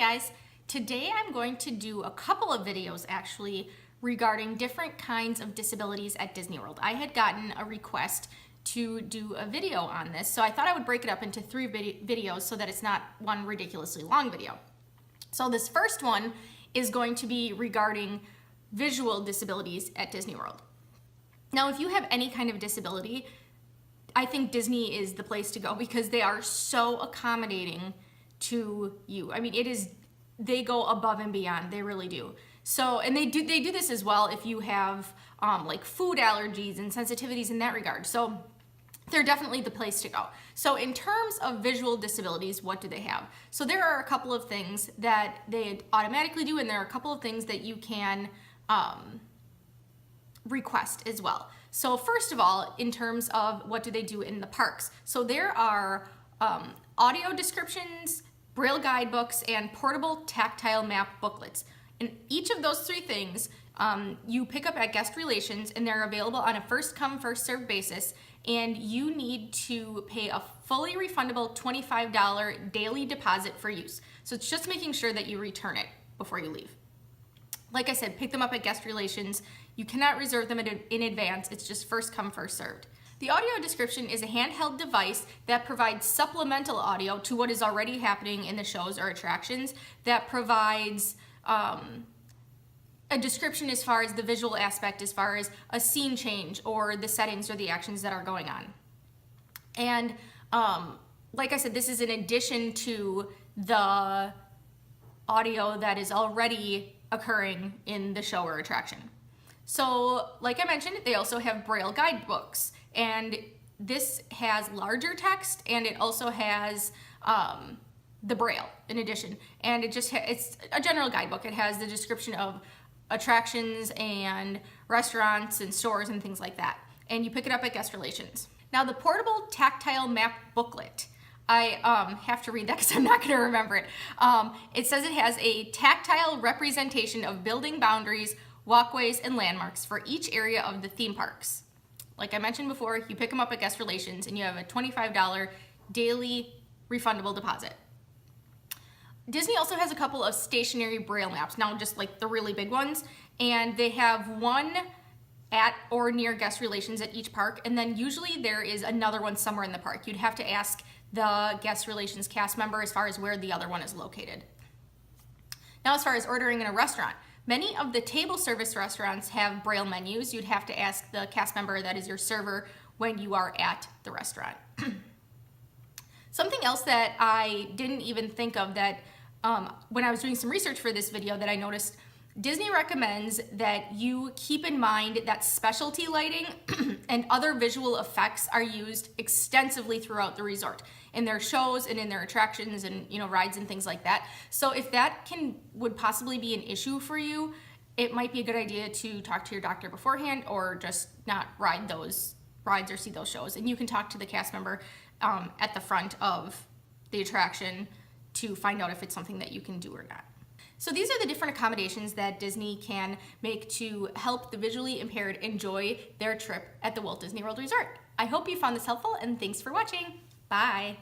guys, today I'm going to do a couple of videos actually regarding different kinds of disabilities at Disney World. I had gotten a request to do a video on this, so I thought I would break it up into three videos so that it's not one ridiculously long video. So this first one is going to be regarding visual disabilities at Disney World. Now, if you have any kind of disability, I think Disney is the place to go because they are so accommodating to you. I mean, they go above and beyond, they really do. So, and they do this as well if you have like food allergies and sensitivities in that regard. So they're definitely the place to go. So in terms of visual disabilities, what do they have? So there are a couple of things that they automatically do, and there are a couple of things that you can request as well. So first of all, in terms of what do they do in the parks? So there are audio descriptions, Braille guidebooks, and portable tactile map booklets. And each of those three things you pick up at guest relations, and they're available on a first come, first served basis. And you need to pay a fully refundable $25 daily deposit for use. So it's just making sure that you return it before you leave. Like I said, pick them up at guest relations. You cannot reserve them in advance. It's just first come, first served. The audio description is a handheld device that provides supplemental audio to what is already happening in the shows or attractions, that provides a description as far as the visual aspect, as far as a scene change or the settings or the actions that are going on. And like I said, this is in addition to the audio that is already occurring in the show or attraction. So like I mentioned, they also have Braille guidebooks, and this has larger text, and it also has the Braille in addition. And it's a general guidebook. It has the description of attractions and restaurants and stores and things like that. And you pick it up at guest relations. Now the portable tactile map booklet, I have to read that because I'm not going to remember it. It says it has a tactile representation of building boundaries, walkways, and landmarks for each area of the theme parks. Like I mentioned before, you pick them up at guest relations and you have a $25 daily refundable deposit. Disney also has a couple of stationary Braille maps, now just like the really big ones, and they have one at or near guest relations at each park, and then usually there is another one somewhere in the park. You'd have to ask the guest relations cast member as far as where the other one is located. Now, as far as ordering in a restaurant, many of the table service restaurants have Braille menus. You'd have to ask the cast member that is your server when you are at the restaurant. Something else that I didn't even think of that when I was doing some research for this video that I noticed, Disney recommends that you keep in mind that specialty lighting and other visual effects are used extensively throughout the resort, in their shows and in their attractions and rides and things like that. So if that would possibly be an issue for you, it might be a good idea to talk to your doctor beforehand, or just not ride those rides or see those shows. And you can talk to the cast member at the front of the attraction to find out if it's something that you can do or not. So these are the different accommodations that Disney can make to help the visually impaired enjoy their trip at the Walt Disney World Resort. I hope you found this helpful, and thanks for watching. Bye.